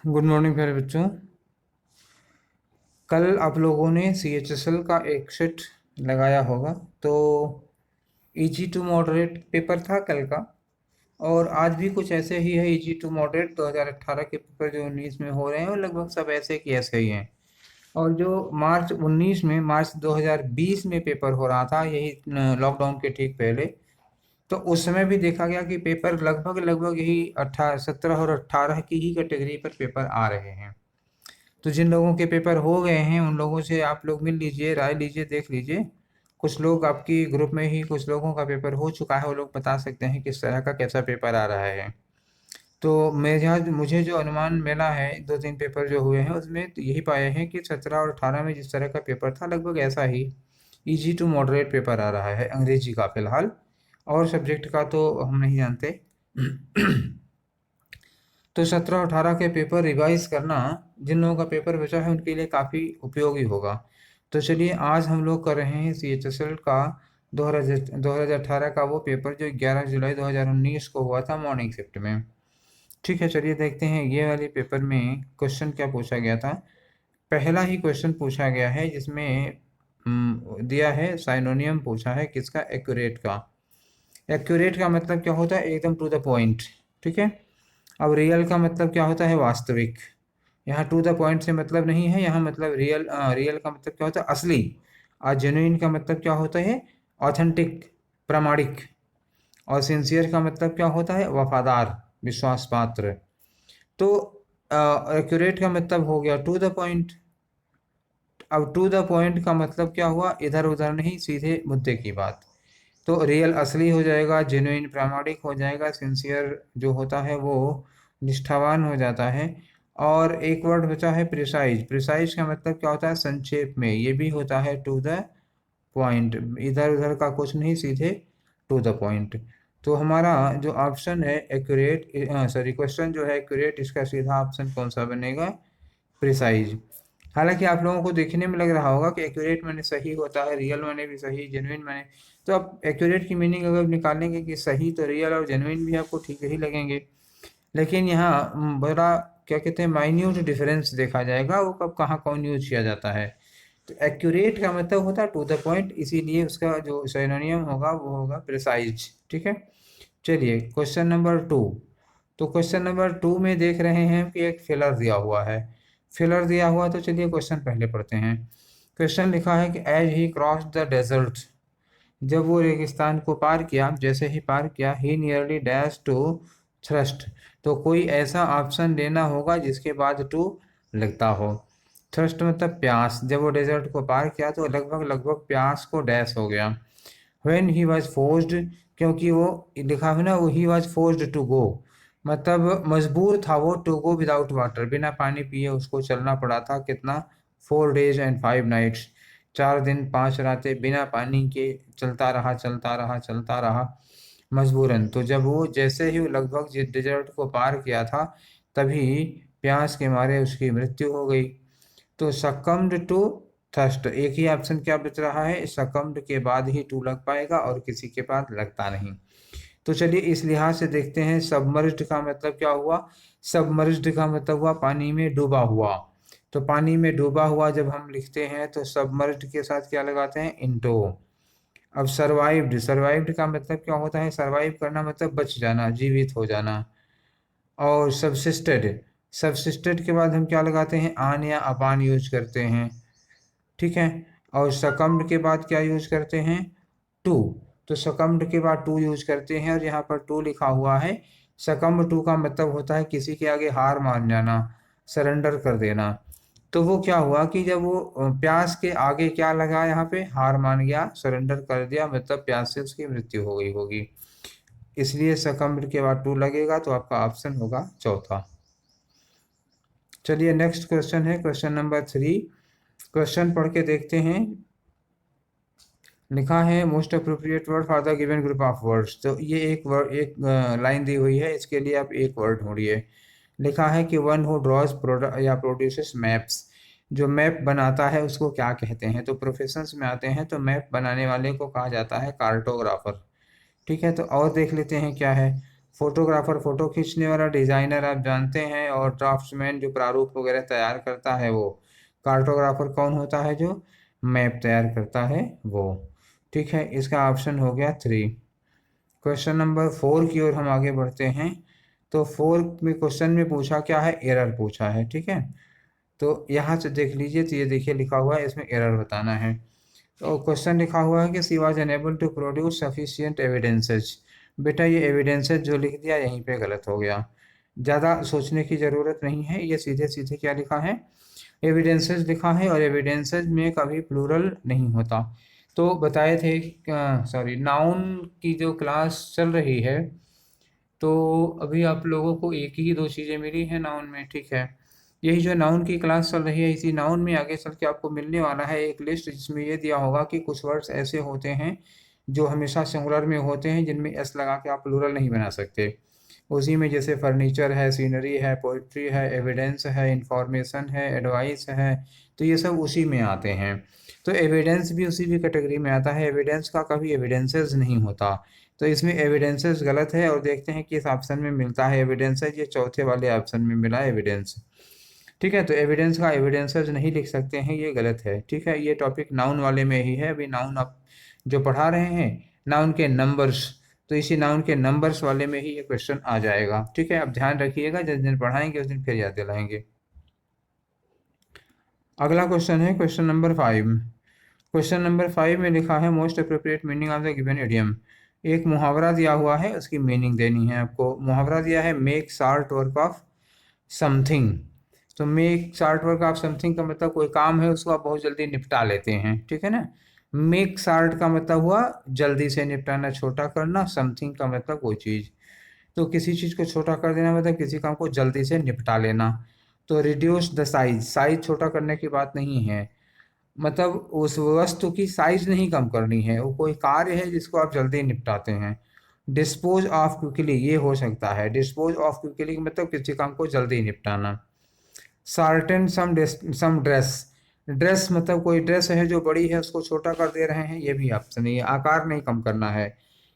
Good morning प्यारे बच्चों। कल आप लोगों ने CHSL का एक सेट लगाया होगा, तो EG टू मॉडरेट पेपर था कल का। और आज भी कुछ ऐसे ही है। EG टू मॉडरेट 2018 के पेपर जो 19 में हो रहे हैं, वो लगभग सब ऐसे के ऐसे ही हैं। और जो मार्च 2020 में पेपर हो रहा था, यही लॉकडाउन के ठीक पहले, तो उस समय भी देखा गया कि पेपर लगभग लगभग यही 17 और 18 की ही कैटेगरी पर पेपर आ रहे हैं। तो जिन लोगों के पेपर हो गए हैं उन लोगों से आप लोग मिल लीजिए, राय लीजिए, देख लीजिए। कुछ लोग आपकी ग्रुप में ही कुछ लोगों का पेपर हो चुका है, वो लोग बता सकते हैं किस तरह का कैसा पेपर आ रहा है। तो मुझे जो अनुमान मिला है, 2-3 पेपर जो हुए हैं उसमें तो यही पाए हैं कि 17 और 18 में जिस तरह का पेपर था, लगभग ऐसा ही इजी टू मॉडरेट पेपर आ रहा है अंग्रेजी का फिलहाल। और सब्जेक्ट का तो हम नहीं जानते। तो 17-18 के पेपर रिवाइज करना जिन लोगों का पेपर बचा है उनके लिए काफ़ी उपयोगी होगा। तो चलिए आज हम लोग कर रहे हैं CHSL का 2018 का वो पेपर जो 11 जुलाई 2019 को हुआ था मॉर्निंग शिफ्ट में। ठीक है, चलिए देखते हैं ये वाले पेपर में क्वेश्चन क्या पूछा गया था। पहला ही क्वेश्चन पूछा गया है जिसमें दिया है साइनोनियम पूछा है किसका, एक्यूरेट का। एक्यूरेट का मतलब क्या होता है, एकदम टू द पॉइंट। ठीक है। अब रियल का मतलब क्या होता है, वास्तविक। यहाँ टू द पॉइंट से मतलब नहीं है, यहाँ मतलब रियल का मतलब क्या होता है, असली। और जेन्युइन का मतलब क्या होता है, ऑथेंटिक, प्रामाणिक। और सिंसियर का मतलब क्या होता है, वफादार, विश्वास पात्र। तो एक्यूरेट का मतलब हो गया टू द पॉइंट। अब टू द पॉइंट का मतलब क्या हुआ, इधर उधर नहीं, सीधे मुद्दे की बात। तो रियल असली हो जाएगा, जेन्युइन प्रामाणिक हो जाएगा, सिंसियर जो होता है वो निष्ठावान हो जाता है। और एक वर्ड बचा है प्रिसाइज। प्रिसाइज का मतलब क्या होता है, संक्षेप में। ये भी होता है टू द पॉइंट, इधर उधर का कुछ नहीं, सीधे टू द पॉइंट। तो हमारा जो ऑप्शन है एक्यूरेट, सॉरी क्वेश्चन जो है एक्यूरेट, इसका सीधा ऑप्शन कौन सा बनेगा, प्रिसाइज। हालांकि आप लोगों को देखने में लग रहा होगा कि एक्यूरेट माने सही होता है, रियल माने भी सही, जेन्युइन माने। तो आप एक्यूरेट की मीनिंग अगर निकालेंगे कि सही, तो रियल और जेन्युइन भी आपको ठीक ही लगेंगे। लेकिन यहाँ बड़ा क्या कहते हैं, माइन्यूट डिफरेंस देखा जाएगा, वो कब कहाँ कौन यूज किया जाता है। तो एक्यूरेट का मतलब होता है टू द पॉइंट, इसीलिए उसका जो सिनोनियम होगा वो होगा प्रिसाइज। ठीक है। चलिए क्वेश्चन नंबर 2। तो क्वेश्चन नंबर 2 में देख रहे हैं कि एक फिलर दिया हुआ है। फिलर दिया हुआ, तो चलिए क्वेश्चन पहले पढ़ते हैं। क्वेश्चन लिखा है कि as he cross the desert, जब वो रेगिस्तान को पार किया, जैसे ही पार किया, ही नियरली डैश टू थ्रस्ट। तो कोई ऐसा ऑप्शन लेना होगा जिसके बाद टू लगता हो। थ्रस्ट मतलब प्यास। जब वो डेजर्ट को पार किया तो लगभग लगभग प्यास को डैश हो गया। व्हेन ही वॉज फोर्स्ड, क्योंकि वो लिखा है ना, वो he was forced to go, मतलब मजबूर था वो, टू गो विदाउट वाटर, बिना पानी पिए उसको चलना पड़ा था। कितना, 4 days and 5 nights, 4 दिन 5 रातें बिना पानी के चलता रहा, चलता रहा, चलता रहा मजबूरन। तो जब वो जैसे ही लगभग जिस डेजर्ट को पार किया था, तभी प्यास के मारे उसकी मृत्यु हो गई। तो सकम्ड टू थर्स्ट, एक ही ऑप्शन क्या बच रहा है, सकम्ड के बाद ही टू लग पाएगा और किसी के बाद लगता नहीं। तो चलिए इस लिहाज से देखते हैं, सबमर्ज्ड का मतलब क्या हुआ। सबमर्ज्ड का मतलब हुआ पानी में डूबा हुआ। तो पानी में डूबा हुआ जब हम लिखते हैं तो सबमर्ज्ड के साथ क्या लगाते हैं, इनटू। अब सर्वाइव्ड, सर्वाइव्ड का मतलब क्या होता है, सर्वाइव करना मतलब बच जाना, जीवित हो जाना। और सबसिस्टेड, सबसिस्टेड के बाद हम क्या लगाते हैं, आन या अपान यूज करते हैं। ठीक है। और सकम्ड के बाद क्या यूज करते हैं, टू। तो सकम्ड के बाद टू यूज करते हैं, और यहाँ पर टू लिखा हुआ है। सकम्ड टू का मतलब होता है किसी के आगे हार मान जाना, सरेंडर कर देना। तो वो क्या हुआ कि जब वो प्यास के आगे क्या लगा, यहाँ पे हार मान गया, सरेंडर कर दिया, मतलब प्यास से उसकी मृत्यु हो गई होगी। इसलिए सकम्ड के बाद टू लगेगा, तो आपका ऑप्शन होगा चौथा। चलिए नेक्स्ट क्वेश्चन है क्वेश्चन नंबर 3। क्वेश्चन पढ़ के देखते हैं। लिखा है most appropriate word for the given group of words. तो ये एक लाइन दी हुई है, इसके लिए आप एक वर्ड ढूंढिए। लिखा है कि वन हु ड्रॉज या प्रोड्यूसेस मैप्स, जो मैप बनाता है उसको क्या कहते हैं। तो प्रोफेशंस में आते हैं तो मैप बनाने वाले को कहा जाता है कार्टोग्राफर। ठीक है, तो और देख लेते हैं क्या है। फोटोग्राफर फोटो खींचने वाला, डिजाइनर आप जानते हैं, और ड्राफ्ट्समैन जो प्रारूप वगैरह तैयार करता है वो। कार्टोग्राफर कौन होता है, जो मैप तैयार करता है वो। ठीक है, इसका ऑप्शन हो गया 3। क्वेश्चन नंबर 4 की ओर हम आगे बढ़ते हैं। तो 4 में क्वेश्चन में पूछा क्या है, एरर पूछा है। ठीक है, तो यहाँ से देख लीजिए, तो ये देखिए लिखा हुआ है, इसमें एरर बताना है। तो क्वेश्चन लिखा हुआ है कि she was unable to produce sufficient evidences. बेटा ये एविडेंसेज जो लिख दिया यहीं पे गलत हो गया, ज़्यादा सोचने की ज़रूरत नहीं है, ये सीधे सीधे क्या लिखा है, एविडेंसेज लिखा है, और एविडेंसेज में कभी प्लूरल नहीं होता। तो बताए थे, सॉरी, नाउन की जो क्लास चल रही है, तो अभी आप लोगों को एक ही दो चीज़ें मिली हैं नाउन में। ठीक है, यही जो नाउन की क्लास चल रही है, इसी नाउन में आगे चल के आपको मिलने वाला है एक लिस्ट, जिसमें ये दिया होगा कि कुछ वर्ड्स ऐसे होते हैं जो हमेशा सिंगुलर में होते हैं, जिनमें एस लगा के आप प्लूरल नहीं बना सकते। उसी में जैसे फर्नीचर है, सीनरी है, पोइट्री है, एविडेंस है, इंफॉर्मेशन है, एडवाइस है, तो ये सब उसी में आते हैं। तो एविडेंस भी उसी भी कैटेगरी में आता है, एविडेंस का कभी एविडेंसेस नहीं होता। तो इसमें एविडेंसेस गलत है, और देखते हैं कि इस ऑप्शन में मिलता है एविडेंसेस, ये चौथे वाले ऑप्शन में मिला एविडेंस। ठीक है, तो एविडेंस का एविडेंसेस नहीं लिख सकते हैं, ये गलत है। ठीक है, ये टॉपिक नाउन वाले में ही है, अभी नाउन आप जो पढ़ा रहे हैं, नाउन के नंबर्स, तो इसी नाउन के नंबर्स वाले में ही ये क्वेश्चन आ जाएगा। ठीक है, अब ध्यान रखिएगा, जिस दिन पढ़ाएंगे उस दिन फिर याद दिलाएंगे। अगला क्वेश्चन है क्वेश्चन नंबर 5। क्वेश्चन नंबर 5 में लिखा है most appropriate meaning of the given idiom. एक मुहावरा दिया हुआ है, उसकी मीनिंग देनी है आपको। मुहावरा दिया है make short work of something. तो make short work of something का मतलब कोई काम है उसको आप बहुत जल्दी निपटा लेते हैं। ठीक है ना, मेक शार्ट का मतलब हुआ जल्दी से निपटाना, छोटा करना। समथिंग का मतलब कोई चीज़, तो किसी चीज़ को छोटा कर देना मतलब किसी काम को जल्दी से निपटा लेना। तो रिड्यूस द साइज, साइज छोटा करने की बात नहीं है, मतलब उस वस्तु की साइज नहीं कम करनी है, वो कोई कार्य है जिसको आप जल्दी निपटाते हैं। डिस्पोज ऑफ क्विकली, ये हो सकता है, डिस्पोज ऑफ क्विकली मतलब किसी काम को जल्दी निपटाना। शार्टन सम ड्रेस, ड्रेस मतलब कोई ड्रेस है जो बड़ी है उसको छोटा कर दे रहे हैं, ये भी ऑप्शन है, ये आकार नहीं कम करना है।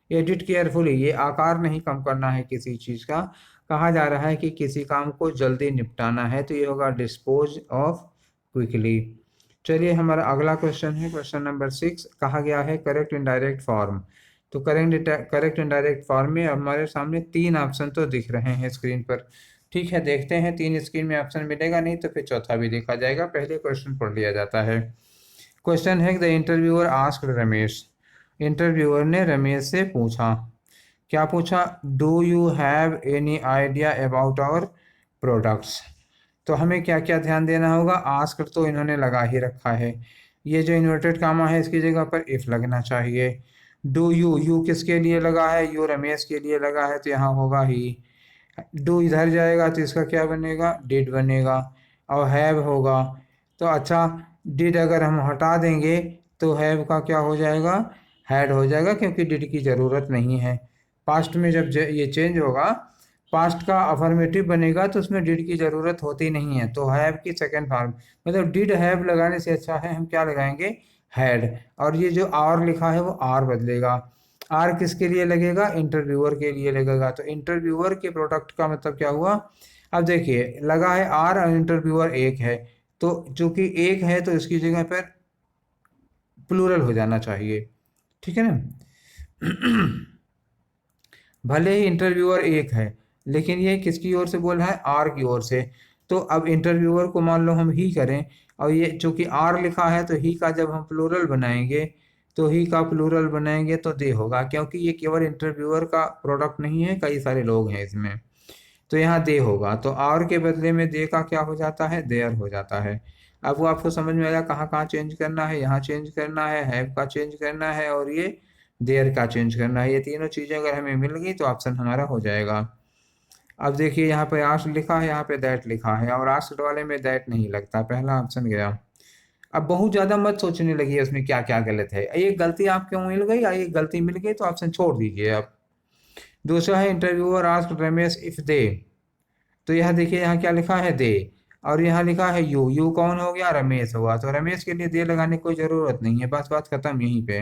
एडिट केयरफुली, ये आकार नहीं कम करना है किसी चीज़ का, कहा जा रहा है कि किसी काम को जल्दी निपटाना है, तो ये होगा डिस्पोज ऑफ क्विकली। चलिए हमारा अगला क्वेश्चन है क्वेश्चन नंबर 6, कहा गया है करेक्ट इनडायरेक्ट फॉर्म। तो करेक्ट इनडायरेक्ट फॉर्म में हमारे सामने 3 ऑप्शन तो दिख रहे हैं स्क्रीन पर। ठीक है, देखते हैं, 3 स्क्रीन में ऑप्शन मिलेगा, नहीं तो फिर चौथा भी देखा जाएगा, पहले क्वेश्चन पढ़ लिया जाता है। क्वेश्चन है the interviewer asked Ramesh. Interviewer ने रमेश से पूछा, क्या पूछा, do you have any idea about our products. तो हमें क्या क्या ध्यान देना होगा, आस्क्ड तो इन्होंने लगा ही रखा है, ये जो इन्वर्टेड कामा है इसकी जगह पर इफ लगना चाहिए। डू यू, यू किसके लिए लगा है, यू रमेश के लिए लगा है, तो यहाँ होगा ही। डू इधर जाएगा तो इसका क्या बनेगा, डिड बनेगा, और हैव होगा। तो अच्छा, डिड अगर हम हटा देंगे तो हैव का क्या हो जाएगा, हैड हो जाएगा, क्योंकि डिड की ज़रूरत नहीं है। पास्ट में जब ये चेंज होगा, पास्ट का अफर्मेटिव बनेगा तो उसमें डिड की ज़रूरत होती नहीं है, तो हैव की सेकंड फॉर्म, मतलब डिड हैव लगाने से अच्छा है हम क्या लगाएंगे, हैड। और ये जो आर लिखा है वो आर बदलेगा, आर किसके लिए लगेगा, इंटरव्यूअर के लिए लगेगा। तो इंटरव्यूअर के प्रोडक्ट का मतलब क्या हुआ, अब देखिए लगा है आर और इंटरव्यूअर एक है, तो चूंकि एक है तो इसकी जगह पर प्लूरल हो जाना चाहिए। ठीक है ना, भले ही इंटरव्यूअर एक है, लेकिन ये किसकी ओर से बोल रहा है, आर की ओर से। तो अब इंटरव्यूअर को मान लो हम ही करें, और ये चूंकि आर लिखा है तो ही का जब हम प्लूरल बनाएंगे, तो ही का प्लूरल बनाएंगे तो दे होगा, क्योंकि ये केवल इंटरव्यूअर का प्रोडक्ट नहीं है, कई सारे लोग हैं इसमें, तो यहाँ दे होगा। तो आर के बदले में दे का क्या हो जाता है, देयर हो जाता है। अब वो आपको समझ में आएगा कहाँ कहाँ चेंज करना है, यहाँ चेंज करना है, हैव का चेंज करना है, और ये देयर का चेंज करना है। ये तीनों चीज़ें अगर हमें मिल गई तो ऑप्शन हमारा हो जाएगा। अब देखिए यहाँ पे आस्क्ड लिखा है, यहाँ पे दैट लिखा है, और आस्क्ड वाले में दैट नहीं लगता, पहला ऑप्शन गया। अब बहुत ज़्यादा मत सोचने लगी उसमें क्या क्या गलत है, ये गलती आपको मिल गई, ये गलती मिल गई तो ऑप्शन छोड़ दीजिए आप। दूसरा है interviewer asked Ramesh if they, तो यहाँ देखिए यहाँ क्या लिखा है, दे, और यहाँ लिखा है यू, यू कौन हो गया, रमेश हुआ, तो रमेश के लिए दे लगाने की कोई ज़रूरत नहीं है, बस बात खत्म यहीं पे।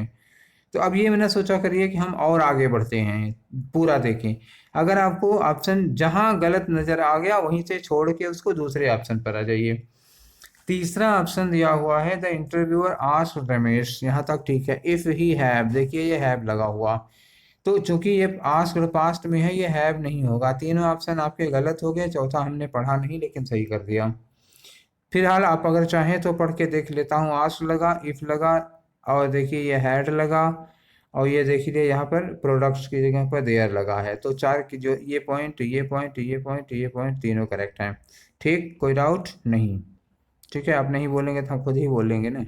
तो अब ये मैंने सोचा करिए कि हम और आगे बढ़ते हैं, पूरा देखें। अगर आपको ऑप्शन जहां गलत नजर आ गया वहीं से छोड़ के उसको दूसरे ऑप्शन पर आ जाइए। तीसरा ऑप्शन दिया हुआ है द इंटरव्यूअर आस्क्ड रमेश, यहाँ तक ठीक है। इफ ही हैव, देखिए ये हैव लगा हुआ, तो चूंकि ये आस्क्ड पास्ट में है ये हैव नहीं होगा। तीनों ऑप्शन आपके गलत हो गए, चौथा हमने पढ़ा नहीं लेकिन सही कर दिया। फिलहाल आप अगर चाहें तो पढ़ के देख लेता हूँ। आस्क्ड लगा, इफ लगा, और देखिए ये हैड लगा, और ये देखिए यहाँ पर प्रोडक्ट्स की जगह पर देयर लगा है। तो चार की जो ये पॉइंट, ये पॉइंट, ये पॉइंट, ये पॉइंट, तीनों करेक्ट हैं। ठीक, कोई डाउट नहीं? ठीक है, आप नहीं बोलेंगे तो हम खुद ही बोलेंगे ना।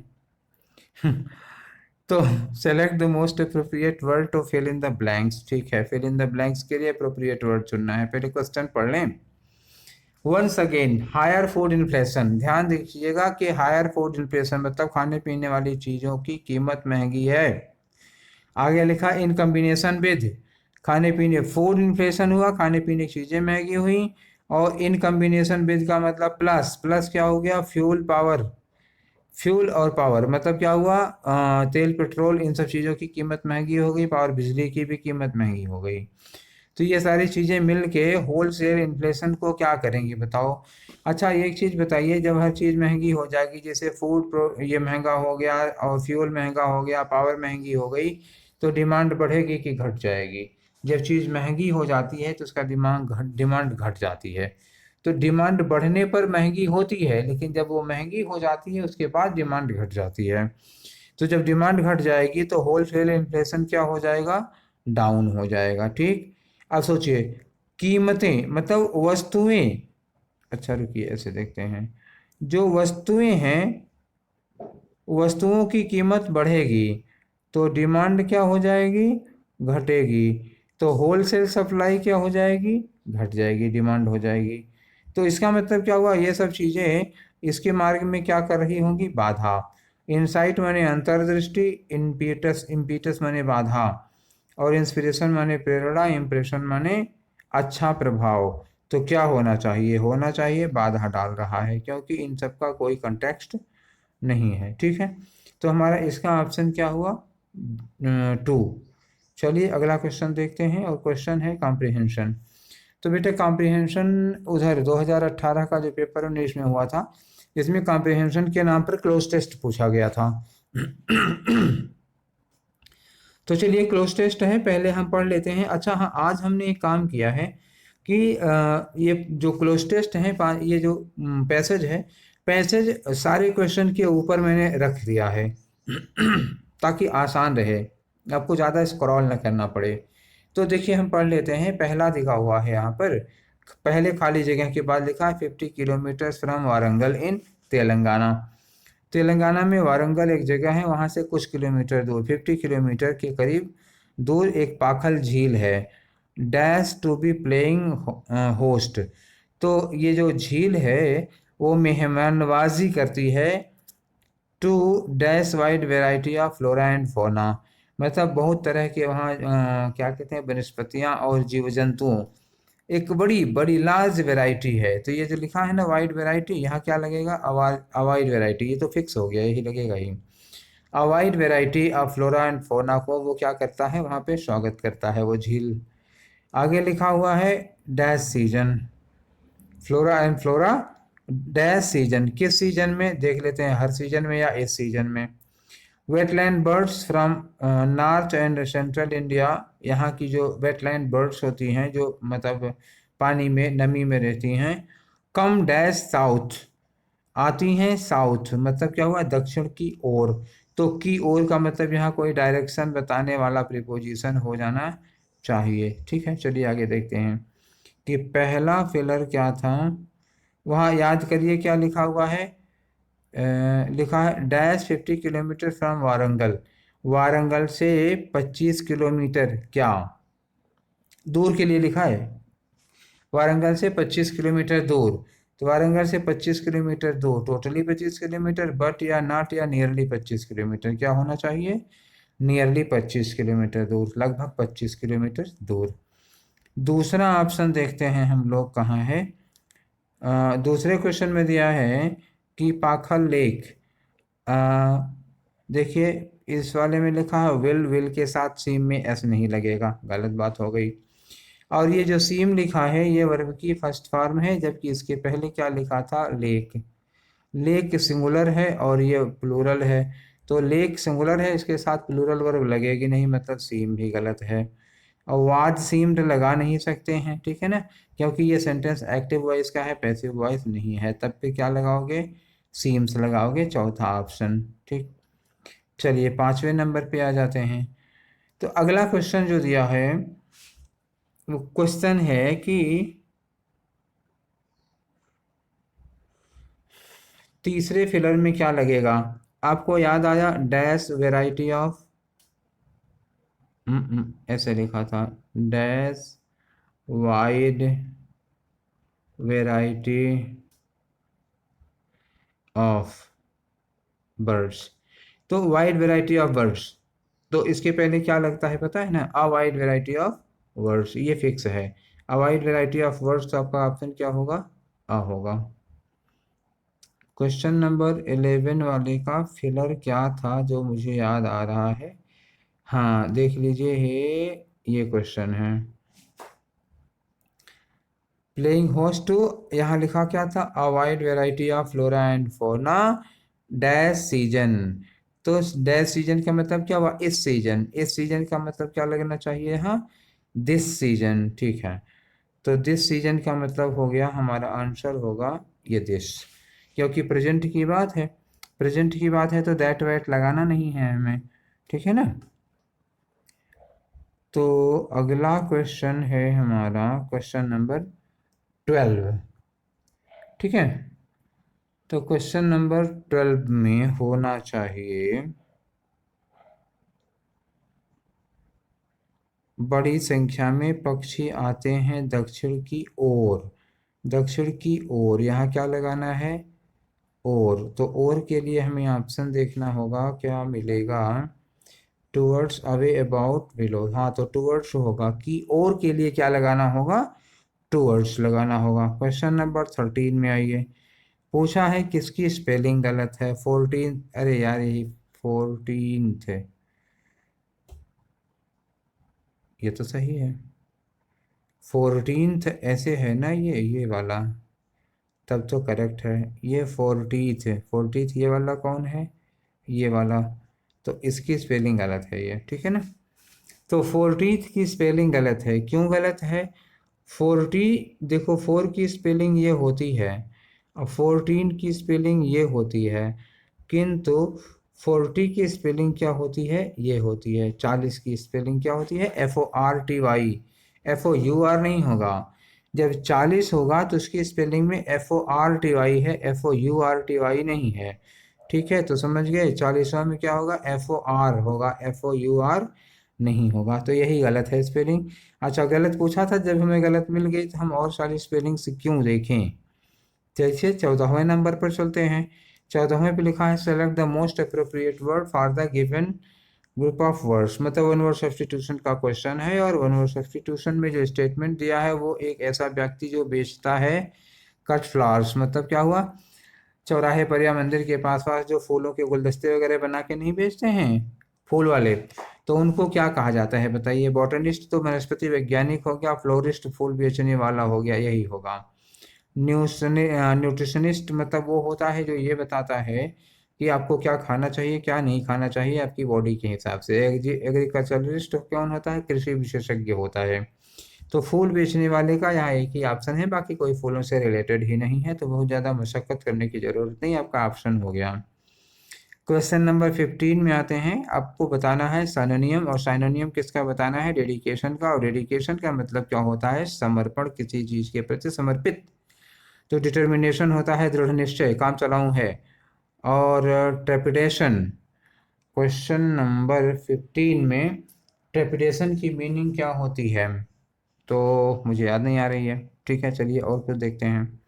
तो select the most appropriate word to fill in the blanks. ठीक है, फिल इन द ब्लैंक्स के लिए अप्रोप्रिएट वर्ड चुनना है। पहले क्वेश्चन पढ़ लें। Once again, higher food inflation, ध्यान दीजिएगा कि हायर फूड इन्फ्लेशन मतलब खाने पीने वाली चीज़ों की कीमत महंगी है। आगे लिखा इन कम्बिनेशन विद, खाने पीने, फूड इन्फ्लेशन हुआ, खाने पीने की चीज़ें महंगी हुई, और इन कम्बिनेशन विद का मतलब प्लस, प्लस क्या हो गया, फ्यूल पावर, फ्यूल और पावर मतलब क्या हुआ, तेल पेट्रोल इन सब चीज़ों की कीमत महंगी हो गई, पावर बिजली की भी कीमत महंगी हो गई। तो ये सारी चीज़ें मिल के होल सेल इन्फ्लेशन को क्या करेंगी बताओ। अच्छा एक चीज़ बताइए, जब हर चीज़ महंगी हो जाएगी, जैसे ये महंगा हो गया और फ्यूल महंगा हो गया, पावर महंगी हो गई, तो डिमांड बढ़ेगी कि घट जाएगी? जब चीज़ महंगी हो जाती है तो उसका डिमांड घट जाती है। तो डिमांड बढ़ने पर महंगी होती है, लेकिन जब वो महंगी हो जाती है उसके बाद डिमांड घट जाती है। तो जब डिमांड घट जाएगी तो होलसेल इन्फ्लेशन क्या हो जाएगा, डाउन हो जाएगा। ठीक, अब सोचिए, कीमतें मतलब वस्तुएं, अच्छा रुकिए ऐसे देखते हैं, जो वस्तुएं हैं, वस्तुओं की कीमत बढ़ेगी तो डिमांड क्या हो जाएगी, घटेगी। तो होलसेल सप्लाई क्या हो जाएगी, घट जाएगी, डिमांड हो जाएगी। तो इसका मतलब क्या हुआ, ये सब चीज़ें इसके मार्ग में क्या कर रही होंगी, बाधा। इनसाइट माने अंतर्दृष्टि, इम्पीटस, इम्पीटस माने बाधा, और इंस्पिरेशन माने प्रेरणा, इम्प्रेशन माने अच्छा प्रभाव। तो क्या होना चाहिए, होना चाहिए बाधा डाल रहा है, क्योंकि इन सब का कोई कंटेक्स्ट नहीं है। ठीक है, तो हमारा इसका ऑप्शन क्या हुआ, 2। चलिए अगला क्वेश्चन देखते हैं, और क्वेश्चन है कॉम्प्रिहेंशन। तो बेटे कॉम्प्रिहेंशन उधर 2018 का जो पेपर 19 में हुआ था, इसमें कॉम्प्रिहेंशन के नाम पर क्लोज टेस्ट पूछा गया था। तो चलिए क्लोज टेस्ट है, पहले हम पढ़ लेते हैं। अच्छा हाँ, आज हमने एक काम किया है कि ये जो क्लोज टेस्ट है, ये जो पैसेज है, पैसेज सारे क्वेश्चन के ऊपर मैंने रख दिया है ताकि आसान रहे, आपको ज़्यादा स्क्रॉल न करना पड़े। तो देखिए हम पढ़ लेते हैं। पहला दिखा हुआ है यहाँ पर, पहले खाली जगह के बाद लिखा है 50 किलोमीटर फ्रॉम वारंगल इन तेलंगाना। तेलंगाना में वारंगल एक जगह है, वहाँ से कुछ किलोमीटर दूर, 50 किलोमीटर के करीब दूर एक पाखल झील है। Dash to be playing host, तो ये जो झील है वो मेहमान नवाजी करती है to dash wide variety of flora and fauna, मतलब बहुत तरह के वहाँ क्या कहते हैं, वनस्पतियाँ और जीव जंतुओं, एक बड़ी बड़ी लार्ज वेराइटी है। तो ये जो लिखा है ना वाइड वेराइटी, यहाँ क्या लगेगा, अवाइड वेराइटी, ये तो फिक्स हो गया, यही लगेगा ही। A wide variety of flora and fauna को वो क्या करता है, वहाँ पे स्वागत करता है वो झील। आगे लिखा हुआ है dash season, flora and flora dash season, किस सीजन में देख लेते हैं, हर सीजन में या इस सीजन में। Wetland birds from north and central India, यहाँ की जो वेटलैंड बर्ड्स होती हैं जो मतलब पानी में नमी में रहती हैं, कम डैश साउथ, आती हैं साउथ, मतलब क्या हुआ, दक्षिण की ओर। तो की ओर का मतलब यहाँ कोई डायरेक्शन बताने वाला प्रीपोजिशन हो जाना चाहिए। ठीक है, चलिए आगे देखते हैं कि पहला फिलर क्या था। वहाँ याद करिए क्या लिखा हुआ है, लिखा है dash 50 kilometre from Warangal, Warangal से 25 किलोमीटर क्या दूर के लिए लिखा है, वारंगल से 25 किलोमीटर दूर। तो वारंगल से 25 किलोमीटर दूर, टोटली 25 किलोमीटर, बट या नॉट या नियरली 25 किलोमीटर, क्या होना चाहिए, नियरली 25 किलोमीटर दूर, लगभग 25 किलोमीटर दूर। दूसरा ऑप्शन देखते हैं हम लोग कहाँ है। दूसरे क्वेश्चन में दिया है कि पाखल लेक, देखिए इस वाले में लिखा है विल के साथ सीम में एस नहीं लगेगा, गलत बात हो गई। और ये जो सीम लिखा है ये वर्ब की फर्स्ट फॉर्म है, जबकि इसके पहले क्या लिखा था, लेक। लेक सिंगुलर है और ये प्लूरल है, तो लेक सिंगुलर है, इसके साथ प्लूरल वर्ब लगेगी नहीं, मतलब सीम भी गलत है। और वाज सीम्ड लगा नहीं सकते हैं, ठीक है ना, क्योंकि ये सेंटेंस एक्टिव वॉइस का है, पैसिव वॉइस नहीं है, तब पे क्या लगाओगे, सीम्स लगाओगे, चौथा ऑप्शन। ठीक, चलिए 5वें नंबर पे आ जाते हैं। तो अगला क्वेश्चन जो दिया है वो क्वेश्चन है कि तीसरे फिलर में क्या लगेगा। आपको याद आया डैश वेराइटी ऑफ, ऐसे लिखा था, dash wide variety of birds. तो वाइड वेराइटी ऑफ बर्ड्स, तो इसके पहले क्या लगता है पता है ना, a wide variety of words, ये फिक्स है। A wide variety of words, तो आपका ऑप्शन क्या होगा, अ होगा। क्वेश्चन नंबर 11 वाले का फिलर क्या था जो मुझे याद आ रहा है, हाँ देख लीजिए, ये क्वेश्चन है। प्लेइंग होस्ट टू, यहाँ लिखा क्या था, a wide variety of flora and fauna dash season. तो डैश सीजन का मतलब क्या हुआ, इस सीजन, इस सीजन का मतलब क्या लगना चाहिए यहाँ, दिस सीजन, ठीक है। तो दिस सीजन का मतलब हो गया, हमारा आंसर होगा ये दिस, क्योंकि प्रेजेंट की बात है, प्रेजेंट की बात है तो दैट वैट लगाना नहीं है हमें, ठीक है ना। तो अगला क्वेश्चन है हमारा क्वेश्चन नंबर 12, ठीक है। तो क्वेश्चन नंबर 12 में होना चाहिए, बड़ी संख्या में पक्षी आते हैं दक्षिण की ओर, दक्षिण की ओर, यहाँ क्या लगाना है, और, तो और के लिए हमें ऑप्शन देखना होगा क्या मिलेगा, टूवर्ड्स, अवे, अबाउट, बिलो, हाँ तो टूवर्ड्स होगा, की ओर के लिए क्या लगाना होगा, टूवर्ड्स लगाना होगा। क्वेश्चन नंबर 13 में आइए, पूछा है किसकी स्पेलिंग गलत है, 14, अरे यार यही 14th है, ये तो सही है, 14th ऐसे है ना, ये वाला, तब तो करेक्ट है, ये 40th है, 40th ये वाला कौन है, ये वाला, तो इसकी स्पेलिंग गलत है ये, ठीक है ना। तो 40th की स्पेलिंग गलत है, क्यों गलत है, 40, देखो 4 की स्पेलिंग ये होती है और 14 की स्पेलिंग ये होती है, किंतु 40 की स्पेलिंग क्या होती है, ये होती है। 40 की स्पेलिंग क्या होती है, FORTY, FOUR नहीं होगा, जब 40 होगा तो उसकी स्पेलिंग में FORTY है, FOURTY नहीं है, ठीक है, तो समझ गए। 40वां में क्या होगा, FOR होगा, FOUR नहीं होगा, तो यही गलत है स्पेलिंग। अच्छा गलत पूछा था, जब हमें गलत मिल गई तो हम और सारी स्पेलिंग से क्यों देखें। जैसे 14वें नंबर पर चलते हैं, 14वें पे लिखा है select the most appropriate word for the given group of words, मतलब वन वर्ड सब्स्टिट्यूशन का क्वेश्चन है, और वन वर्ड सब्स्टिट्यूशन में जो स्टेटमेंट दिया है वो एक ऐसा व्यक्ति जो बेचता है कट फ्लावर्स, मतलब क्या हुआ, चौराहे पर या मंदिर के पास पास जो फूलों के गुलदस्ते वगैरह बना के नहीं बेचते हैं फूल वाले, तो उनको क्या कहा जाता है बताइए, बॉटनिस्ट तो वनस्पति वैज्ञानिक हो गया, फ्लोरिस्ट फूल बेचने वाला हो गया, यही होगा। न्यूट्रिशनिस्ट मतलब वो होता है जो ये बताता है कि आपको क्या खाना चाहिए क्या नहीं खाना चाहिए आपकी बॉडी के हिसाब से। एग्रीकल्चरलिस्ट कौन होता है, कृषि विशेषज्ञ होता है। तो फूल बेचने वाले का यहाँ एक ही ऑप्शन है, बाकी कोई फूलों से रिलेटेड ही नहीं है, तो बहुत ज़्यादा मशक्कत करने की ज़रूरत नहीं, आपका ऑप्शन हो गया। क्वेश्चन नंबर 15 में आते हैं, आपको बताना है साइनोनियम, और साइनोनियम किसका बताना है, डेडिकेशन का, और डेडिकेशन का मतलब क्या होता है, समर्पण, किसी चीज़ के प्रति समर्पित। तो डिटर्मिनेशन होता है दृढ़ निश्चय, काम चलाऊँ है, और ट्रेपिडेशन, क्वेश्चन नंबर 15 में ट्रेपिडेशन की मीनिंग क्या होती है, तो मुझे याद नहीं आ रही है, ठीक है चलिए और कुछ देखते हैं।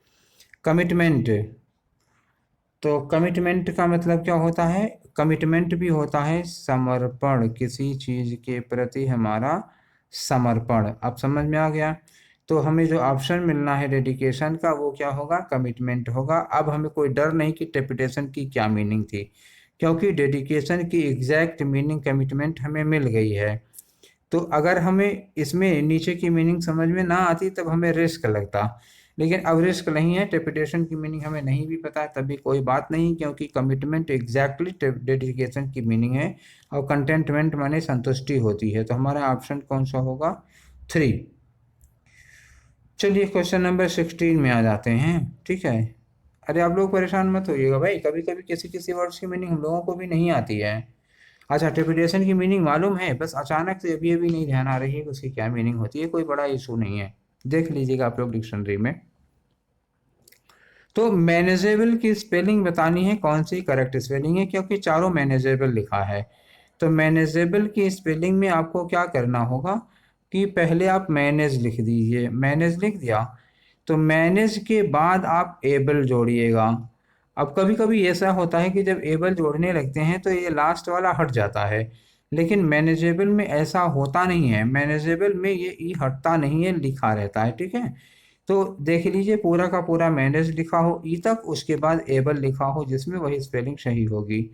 कमिटमेंट, तो कमिटमेंट का मतलब क्या होता है, कमिटमेंट भी होता है समर्पण, किसी चीज़ के प्रति हमारा समर्पण, अब समझ में आ गया। तो हमें जो ऑप्शन मिलना है डेडिकेशन का वो क्या होगा, कमिटमेंट होगा। अब हमें कोई डर नहीं कि ट्रेपिडेशन की क्या मीनिंग थी, क्योंकि डेडिकेशन की एग्जैक्ट मीनिंग कमिटमेंट हमें मिल गई है। तो अगर हमें इसमें नीचे की मीनिंग समझ में ना आती तब हमें रिस्क लगता, लेकिन अब रिस्क नहीं है, रेपुटेशन की मीनिंग हमें नहीं भी पता है तभी कोई बात नहीं, क्योंकि कमिटमेंट एग्जैक्टली डेडिकेशन की मीनिंग है और कंटेंटमेंट माने संतुष्टि होती है। तो हमारा ऑप्शन कौन सा होगा? 3। चलिए क्वेश्चन नंबर 16 में आ जाते हैं। ठीक है, अरे आप लोग परेशान मत होइएगा भाई, कभी कभी किसी किसी वर्ड्स की मीनिंग हम लोगों को भी नहीं आती है। अच्छा, ट्रिपिटेशन की मीनिंग मालूम है, बस अचानक से अभी अभी नहीं ध्यान आ रही है कि उसकी क्या मीनिंग होती है, कोई बड़ा इशू नहीं है, देख लीजिएगा आप लोग डिक्शनरी में। तो मैनेजेबल की स्पेलिंग बतानी है, कौन सी करेक्ट स्पेलिंग है, क्योंकि चारों मैनेजेबल लिखा है। तो मैनेजेबल की स्पेलिंग में आपको क्या करना होगा कि पहले आप मैनेज लिख दीजिए, मैनेज लिख दिया तो मैनेज के बाद आप एबल जोड़िएगा। अब कभी कभी ऐसा होता है कि जब एबल जोड़ने लगते हैं तो ये लास्ट वाला हट जाता है, लेकिन मैनेजेबल में ऐसा होता नहीं है, मैनेजेबल में ये ई हटता नहीं है, लिखा रहता है। ठीक है, तो देख लीजिए पूरा का पूरा मैनेज लिखा हो ई तक, उसके बाद एबल लिखा हो जिसमें वही स्पेलिंग सही होगी।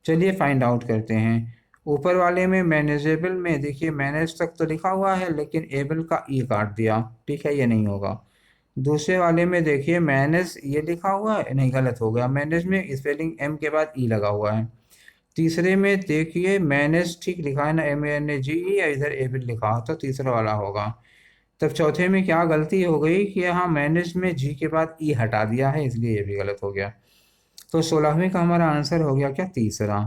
चलिए फाइंड आउट करते हैं। ऊपर वाले में मैनेजेबल में देखिए मैनेज तक तो लिखा हुआ है लेकिन एबल का ई काट दिया, ठीक है ये नहीं होगा। दूसरे वाले में देखिए मैनेज ये लिखा हुआ है, नहीं गलत हो गया, मैनेज में स्पेलिंग एम के बाद ई लगा हुआ है। तीसरे में देखिए मैनेज ठीक लिखा है ना, MANAGE, या इधर एबल लिखा हो तो तीसरा वाला होगा। तब चौथे में क्या गलती हो गई कि यहाँ मैनेज में जी के बाद ई हटा दिया है, इसलिए ये भी गलत हो गया। तो 16वें का हमारा आंसर हो गया क्या? तीसरा।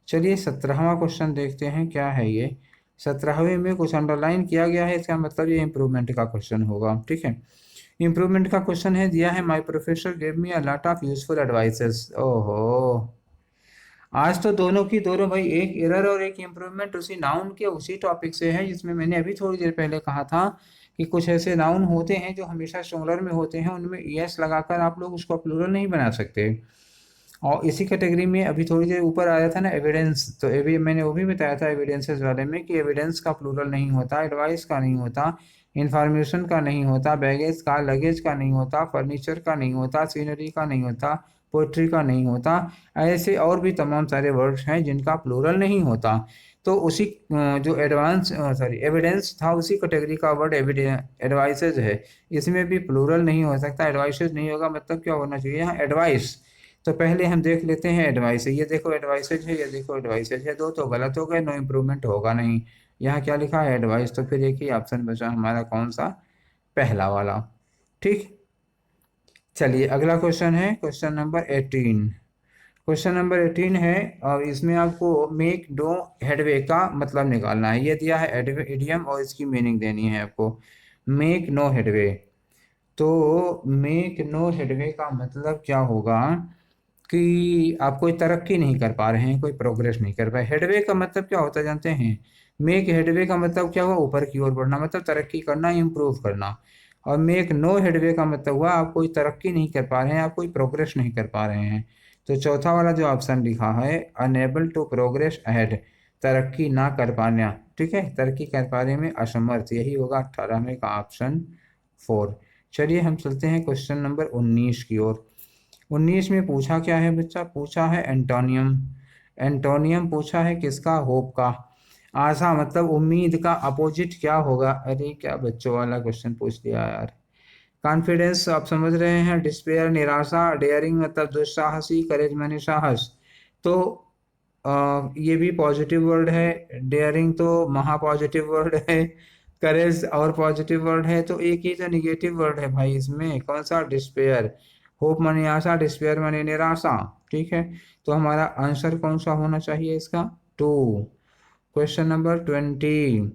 चलिए 17वां क्वेश्चन देखते हैं क्या है ये। 17वें में कुछ अंडरलाइन किया गया है, इसका मतलब ये इम्प्रूवमेंट का क्वेश्चन होगा। ठीक है, इम्प्रूवमेंट का क्वेश्चन है, दिया है my professor give me a lot of useful advices. ओहो, आज तो दोनों की दोनों भाई, एक एरर और एक इम्प्रूवमेंट उसी नाउन के उसी टॉपिक से है, जिसमें मैंने अभी थोड़ी देर पहले कहा था कि कुछ ऐसे नाउन होते हैं जो हमेशा सिंगुलर में होते हैं, उनमें एस लगाकर आप लोग उसको प्लूरल नहीं बना सकते। और इसी कैटेगरी में अभी थोड़ी देर ऊपर आया था ना एविडेंस, तो एवि मैंने वो भी बताया था एविडेंसेस वाले में कि एविडेंस का प्लूरल नहीं होता, एडवाइस का नहीं होता, इंफॉर्मेशन का नहीं होता, बैगेज का लगेज का नहीं होता, फर्नीचर का नहीं होता, सीनरी का नहीं होता, पोइट्री का नहीं होता। ऐसे और भी तमाम सारे वर्ड्स हैं जिनका प्लूरल नहीं होता। तो उसी जो एविडेंस था उसी कैटेगरी का वर्ड एडवाइसेज है, इसमें भी प्लूरल नहीं हो सकता, एडवाइसेज नहीं होगा, मतलब क्या होना चाहिए यहाँ? एडवाइस। तो पहले हम देख लेते हैं एडवाइस, ये देखो एडवाइसेज है, ये देखो एडवाइसेज है, दो तो गलत हो गए, नो इम्प्रूवमेंट होगा नहीं। यहाँ क्या लिखा है? एडवाइस। तो फिर एक ही ऑप्शन बचा हमारा, कौन सा? पहला वाला। ठीक, चलिए अगला क्वेश्चन है क्वेश्चन नंबर 18। क्वेश्चन नंबर 18 है और इसमें आपको मेक नो हेडवे का मतलब निकालना है। ये दिया है इडियम और इसकी मीनिंग देनी है आपको। मेक नो हेडवे, तो मेक नो हेडवे का मतलब क्या होगा कि आप कोई तरक्की नहीं कर पा रहे हैं, कोई प्रोग्रेस नहीं कर पाए। हेडवे का मतलब क्या होता है जानते हैं? मेक हेडवे का मतलब क्या हुआ? ऊपर की ओर बढ़ना, मतलब तरक्की करना, इम्प्रूव करना। और मेक नो हेडवे का मतलब हुआ आप कोई तरक्की नहीं कर पा रहे हैं, आप कोई प्रोग्रेस नहीं कर पा रहे हैं। तो चौथा वाला जो ऑप्शन लिखा है अनेबल टू प्रोग्रेस अहेड, तरक्की ना कर पाना। ठीक है, तरक्की कर पाने में असमर्थ, यही होगा 18वें का ऑप्शन 4। चलिए हम चलते हैं क्वेश्चन नंबर 19 की ओर। 19 में पूछा क्या है बच्चा? पूछा है एंटोनियम। एंटोनियम पूछा है किसका? होप का। आशा मतलब उम्मीद का अपोजिट क्या होगा? अरे क्या बच्चों वाला क्वेश्चन पूछ दिया यार। कॉन्फिडेंस आप समझ रहे हैं, डिस्पेयर निराशा, डेयरिंग मतलब दुस्साहसी, करेज माने साहस। तो ये भी पॉजिटिव वर्ड है, डेयरिंग तो महा पॉजिटिव वर्ड है, करेज और पॉजिटिव वर्ड है, तो एक ही तो निगेटिव वर्ड है भाई इसमें, कौन सा? डिस्पेयर। होप माने आशा, डिस्पेयर माने निराशा। ठीक है, तो हमारा आंसर कौन सा होना चाहिए इसका? 2। Question number 20।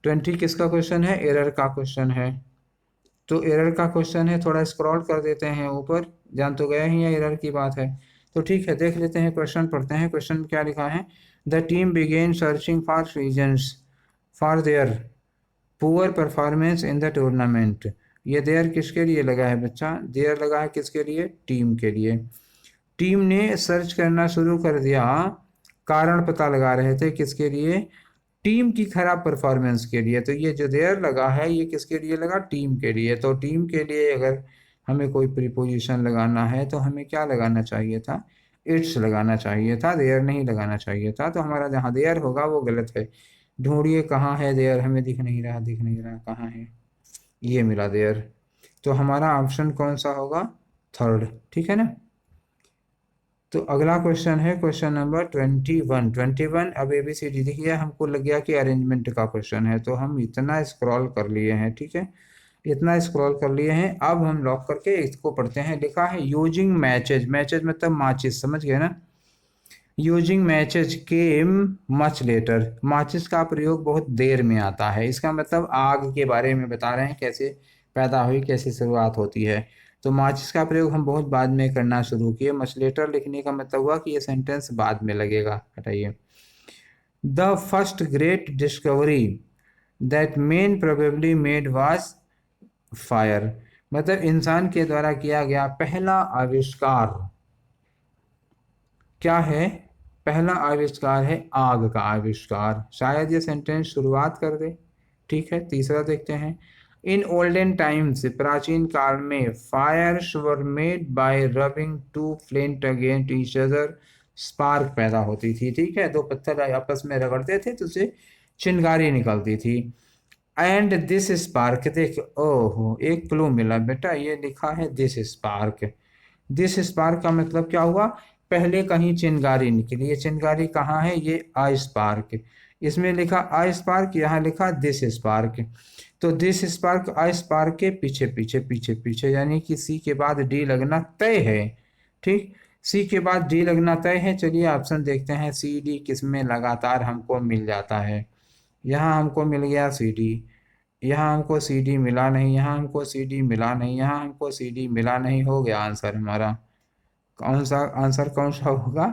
20 किसका क्वेश्चन है? एरर का क्वेश्चन है। तो एरर का क्वेश्चन है, थोड़ा स्क्रॉल कर देते हैं ऊपर, जान तो गया ही है एरर की बात है। तो ठीक है, देख लेते हैं क्वेश्चन, पढ़ते हैं क्वेश्चन क्या लिखा है। The team began searching for reasons for their poor performance in the tournament. ये देयर किसके लिए लगा है बच्चा? देयर लगा है किसके लिए? टीम के लिए। टीम ने सर्च करना शुरू कर दिया, कारण पता लगा रहे थे किसके लिए? टीम की खराब परफॉर्मेंस के लिए। तो ये जो देयर लगा है ये किसके लिए लगा? टीम के लिए। तो टीम के लिए अगर हमें कोई प्रीपोजिशन लगाना है तो हमें क्या लगाना चाहिए था? इट्स लगाना चाहिए था, देयर नहीं लगाना चाहिए था। तो हमारा जहाँ देयर होगा वो गलत है। ढूंढिए कहाँ है देयर, हमें दिख नहीं रहा, दिख नहीं रहा, कहाँ है, ये मिला देयर। तो हमारा ऑप्शन कौन सा होगा, थर्ड, ठीक है ना। तो अगला क्वेश्चन है क्वेश्चन नंबर 21। अब ABCD देखिए, हमको लग गया कि अरेंजमेंट का क्वेश्चन है, तो हम इतना स्क्रॉल कर लिए हैं, ठीक है, इतना स्क्रॉल कर लिए हैं। अब हम लॉक करके इसको पढ़ते हैं। लिखा है यूजिंग मैचेज, मैचेज मतलब माचिस, समझ गए ना। यूजिंग मैचेज केम मच लेटर, माचिस का प्रयोग बहुत देर में आता है, इसका मतलब आग के बारे में बता रहे हैं, कैसे पैदा हुई, कैसे शुरुआत होती है। तो माचिस का प्रयोग हम बहुत बाद में करना शुरू किए। मच लेटर लिखने का मतलब हुआ कि ये सेंटेंस बाद में लगेगा, हटाइए। The first great discovery that man probably made was fire, मतलब इंसान के द्वारा किया गया पहला आविष्कार क्या है, पहला आविष्कार है आग का आविष्कार। शायद ये सेंटेंस शुरुआत कर दे, ठीक है। तीसरा देखते हैं। इन ओल्डन टाइम्स, प्राचीन काल में, fires were made by rubbing two flint against each other, spark पैदा होती थी, ठीक है, दो पत्थर आपस में रगड़ते थे तो उससे चिंगारी निकलती थी। एंड दिस स्पार्क, देख ओहो एक क्लू मिला बेटा, ये लिखा है दिस स्पार्क। दिस स्पार्क का मतलब क्या हुआ, पहले कहीं चिंगारी निकली, ये चिंगारी कहाँ है, ये आई स्पार्क, इसमें लिखा आई स्पार्क, यहाँ लिखा दिस स्पार्क। तो दिस स्पार्क आई स्पार्क के पीछे पीछे पीछे पीछे, यानी कि सी के बाद डी लगना तय है, ठीक, सी के बाद डी लगना तय है। चलिए ऑप्शन देखते हैं, सी डी किसमें लगातार हमको मिल जाता है। यहाँ हमको मिल गया सी डी, यहाँ हमको सी डी मिला नहीं, यहाँ हमको सी डी मिला नहीं, यहाँ हमको सी डी मिला नहीं, हो गया आंसर हमारा। कौन सा आंसर कौन सा होगा,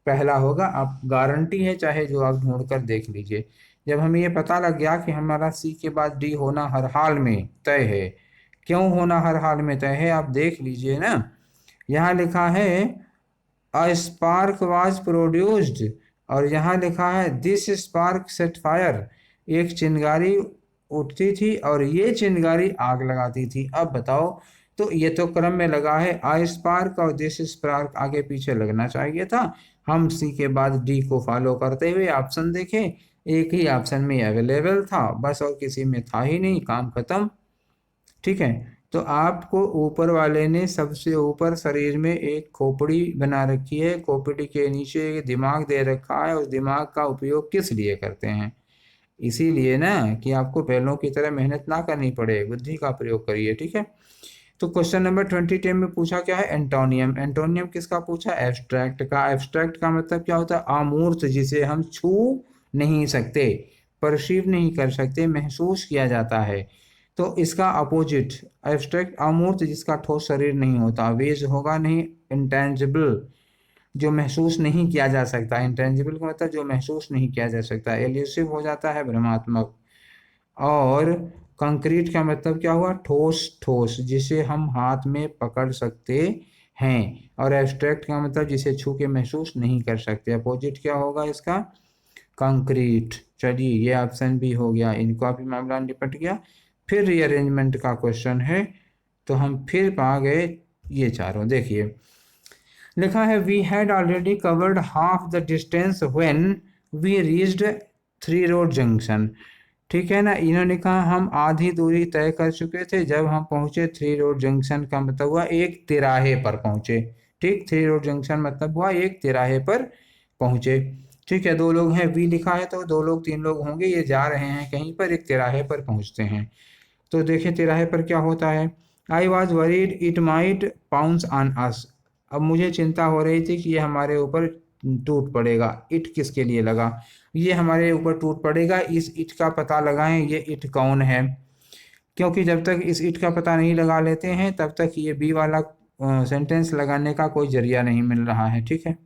पहला होगा। आप गारंटी है, चाहे जो आप ढूंढ कर देख लीजिए। जब हमें ये पता लग गया कि हमारा सी के बाद डी होना हर हाल में तय है, क्यों होना हर हाल में तय है, आप देख लीजिए ना। यहाँ लिखा है अ स्पार्क वाज प्रोड्यूस्ड, और यहाँ लिखा है दिस स्पार्क सेट फायर, एक चिंगारी उठती थी और ये चिंगारी आग लगाती थी। अब बताओ, तो ये तो क्रम में लगा है, आई स्पार्क और दिस स्पार्क आगे पीछे लगना चाहिए था। हम सी के बाद डी को फॉलो करते हुए ऑप्शन देखें, एक ही ऑप्शन में अवेलेबल था बस, और किसी में था ही नहीं, काम खत्म, ठीक है। तो आपको ऊपर वाले ने सबसे ऊपर शरीर में एक खोपड़ी बना रखी है, खोपड़ी के नीचे एक दिमाग दे रखा है, उस दिमाग का उपयोग किस लिए करते हैं, इसीलिए ना कि आपको पहलों की तरह मेहनत ना करनी पड़े, बुद्धि का प्रयोग करिए, ठीक है। तो क्वेश्चन नंबर 22 में पूछा क्या है, एंटोनियम। एंटोनियम किसका पूछा, एब्स्ट्रैक्ट का। एब्स्ट्रैक्ट का मतलब क्या होता है, अमूर्त, जिसे हम छू नहीं सकते, परसीव नहीं कर सकते, महसूस किया जाता है। तो इसका अपोजिट एब्स्ट्रैक्ट, अमूर्त जिसका ठोस शरीर नहीं होता, वेज होगा नहीं, इंटेंजिबल जो महसूस नहीं किया जा सकता, इंटेंजिबल का मतलब जो महसूस नहीं किया जा सकता, एल्यूसिव हो जाता है, भ्रमात्मक। और कंक्रीट का मतलब क्या हुआ, ठोस, ठोस जिसे हम हाथ में पकड़ सकते हैं। और एब्स्ट्रैक्ट का मतलब जिसे छू के महसूस नहीं कर सकते। अपोजिट क्या होगा इसका, कंक्रीट। चलिए ये ऑप्शन भी हो गया, इनका भी मामला निपट गया। फिर रीअरेंजमेंट का क्वेश्चन है, तो हम फिर पा गए ये चारों। देखिए लिखा है we had already covered half the distance when we reached three road junction, ठीक है ना। इन्होंने कहा हम आधी दूरी तय कर चुके थे जब हम पहुंचे थ्री रोड जंक्शन, का मतलब हुआ एक तिराहे पर पहुंचे, ठीक, थ्री रोड जंक्शन मतलब हुआ एक तिराहे पर पहुंचे, ठीक है। दो लोग हैं, वी लिखा है तो दो लोग तीन लोग होंगे, ये जा रहे हैं कहीं पर, एक तिराहे पर पहुंचते हैं। तो देखिए तिराहे पर क्या होता है, I was worried it might pounce on us, अब मुझे चिंता हो रही थी कि ये हमारे ऊपर टूट पड़ेगा। इट किसके लिए लगा, ये हमारे ऊपर टूट पड़ेगा, इस इट का पता लगाएं, ये इट कौन है, क्योंकि जब तक इस इट का पता नहीं लगा लेते हैं तब तक ये बी वाला सेंटेंस लगाने का कोई जरिया नहीं मिल रहा है, ठीक है।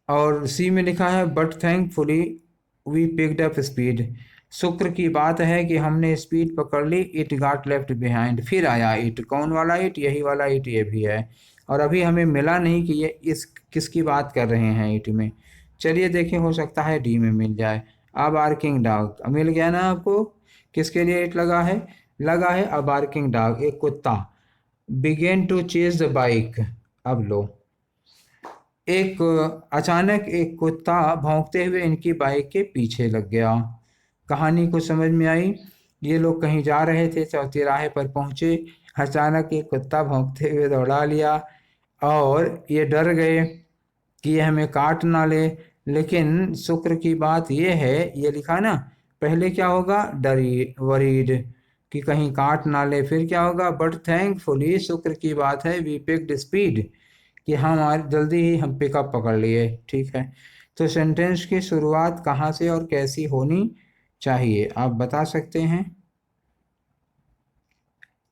और सी में लिखा है but thankfully we picked up speed, शुक्र की बात है कि हमने स्पीड पकड़ ली, इट गाट लेफ्ट बिहाइंड, फिर आया इट, कौन वाला इट, यही वाला इट ये भी है। और अभी हमें मिला नहीं कि ये इस किसकी बात कर रहे हैं इट में। चलिए देखें, हो सकता है डी में मिल जाए। अब बार्किंग डॉग मिल गया ना आपको, किसके लिए इट लगा है, लगा है अ बार्किंग डॉग, एक कुत्ता। Began to chase the bike, अब लो, एक अचानक एक कुत्ता भौंकते हुए इनकी बाइक के पीछे लग गया। कहानी को समझ में आई। ये लोग कहीं जा रहे थे, चौराहे पर पहुंचे, अचानक एक कुत्ता भौंकते हुए दौड़ा लिया और ये डर गए कि ये हमें काट ना ले। लेकिन शुक्र की बात ये है, ये लिखा ना, पहले क्या होगा, डरी वरीड कि कहीं काट ना ले, फिर क्या होगा, बट थैंकफुली, शुक्र की बात है, वी पिक्ड स्पीड कि हमारे जल्दी ही हम पिकअप पकड़ लिए। ठीक है, तो सेंटेंस की शुरुआत कहाँ से और कैसी होनी चाहिए आप बता सकते हैं?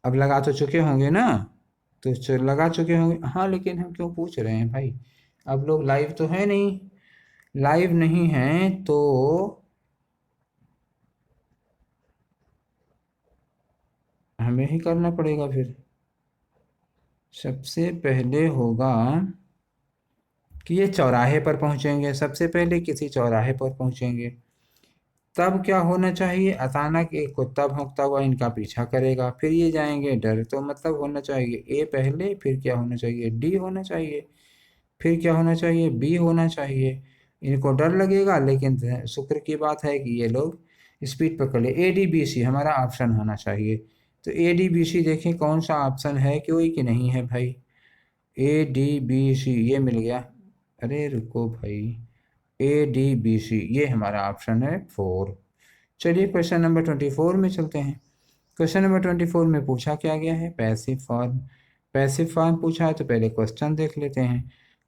अब लगा तो चुके होंगे ना, तो लगा चुके होंगे हाँ, लेकिन हम क्यों पूछ रहे हैं भाई, अब लोग लाइव तो है नहीं, लाइव नहीं है तो हमें ही करना पड़ेगा फिर। सबसे पहले होगा कि ये चौराहे पर पहुंचेंगे, सबसे पहले किसी चौराहे पर पहुंचेंगे, तब क्या होना चाहिए, अचानक एक कुत्ता भौंकता हुआ इनका पीछा करेगा, फिर ये जाएंगे, डर तो मतलब होना चाहिए ए पहले, फिर क्या होना चाहिए, डी होना चाहिए, फिर क्या होना चाहिए, बी होना चाहिए। इनको डर लगेगा, लेकिन शुक्र की बात है कि ये लोग स्पीड पकड़ ले, ए डी बी सी हमारा ऑप्शन होना चाहिए। तो ए डी बी सी देखें कौन सा ऑप्शन है, कोई कि नहीं है भाई, ए डी बी सी ये मिल गया। अरे रुको भाई, ए डी बी सी ये हमारा ऑप्शन है 4। चलिए क्वेश्चन नंबर 24 में चलते हैं। क्वेश्चन नंबर 24 में पूछा क्या गया है, पैसिव फॉर्म। पैसिव फॉर्म पूछा है तो पहले क्वेश्चन देख लेते हैं।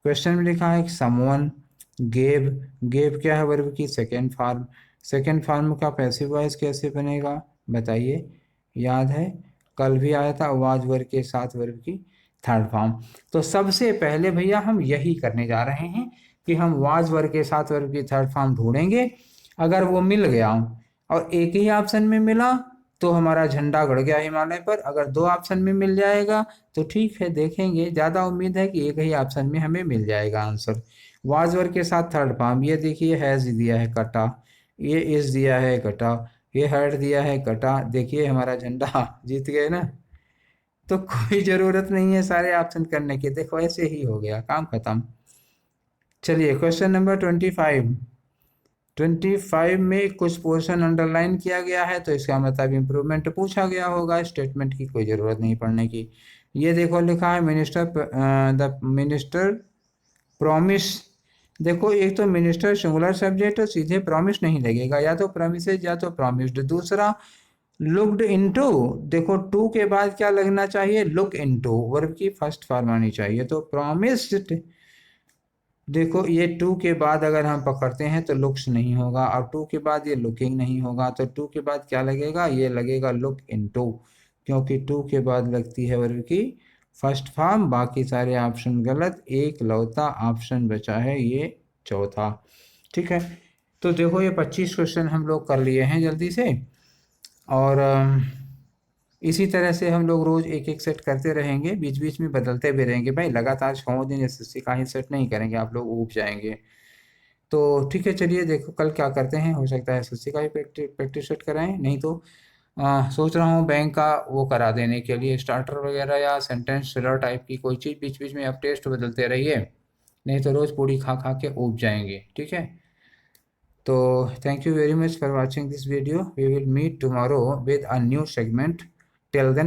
क्वेश्चन में लिखा है समवन गेव, गेव क्या है, वर्ब की सेकेंड फॉर्म। सेकेंड फॉर्म का पैसिव वॉइस कैसे बनेगा बताइए, याद है कल भी आया था, वाज वर्ब के साथ वर्ब की थर्ड फॉर्म। तो सबसे पहले भैया हम यही करने जा रहे हैं कि हम वाज वर्ब के साथ वर्ब की थर्ड फॉर्म ढूंढेंगे। अगर वो मिल गया और एक ही ऑप्शन में मिला तो हमारा झंडा गड़ गया हिमालय पर, अगर दो ऑप्शन में मिल जाएगा तो ठीक है, देखेंगे, ज़्यादा उम्मीद है कि एक ही ऑप्शन में हमें मिल जाएगा आंसर। वाज वर्ब के साथ थर्ड फॉर्म, ये देखिए हैज़ दिया है कटा, ये इज दिया है कटा, ये हर्ट दिया है कटा, देखिए हमारा झंडा जीत गए ना। तो कोई ज़रूरत नहीं है सारे ऑप्शन करने की, देखो ऐसे ही हो गया, काम खत्म। चलिए क्वेश्चन नंबर 25। 25 में कुछ पोर्शन अंडरलाइन किया गया है तो इसका मतलब इम्प्रूवमेंट पूछा गया होगा, स्टेटमेंट की कोई ज़रूरत नहीं पढ़ने की। ये देखो लिखा है मिनिस्टर, द मिनिस्टर प्रॉमिस। देखो एक तो मिनिस्टर सिंगुलर सब्जेक्ट, सीधे प्रॉमिस नहीं लगेगा, या तो प्रॉमिसेज या तो प्रॉमिस्ड। दूसरा लुक्ड इनटू, देखो टू के बाद क्या लगना चाहिए, लुक इनटू, वर्ब की फर्स्ट फॉर्म आनी चाहिए, तो प्रॉमिस्ड। देखो ये टू के बाद अगर हम पकड़ते हैं तो लुक्स नहीं होगा, और टू के बाद ये लुकिंग नहीं होगा, तो टू के बाद क्या लगेगा, ये लगेगा लुक इनटू, क्योंकि टू के बाद लगती है वर्ब की फर्स्ट फॉर्म। बाकी सारे ऑप्शन गलत, एक लौता ऑप्शन बचा है ये चौथा। ठीक है, तो देखो ये 25 क्वेश्चन हम लोग कर लिए हैं जल्दी से, और इसी तरह से हम लोग रोज एक एक सेट करते रहेंगे, बीच बीच में बदलते भी रहेंगे भाई, लगातार 6 दिन एसएससी का ही सेट नहीं करेंगे, आप लोग ऊब जाएंगे। तो ठीक है, चलिए देखो कल क्या करते हैं, हो सकता है एसएससी का ही प्रैक्टिस सेट कराएं, नहीं तो सोच रहा हूँ बैंक का वो करा देने के लिए, स्टार्टर वगैरह या सेंटेंस फिलर टाइप की कोई चीज़ बीच बीच में, अब टेस्ट बदलते रहिए, नहीं तो रोज़ पूड़ी खा खा के ऊब जाएंगे। ठीक है, तो thank you very much for watching this video. We will meet tomorrow with a new segment. Till then.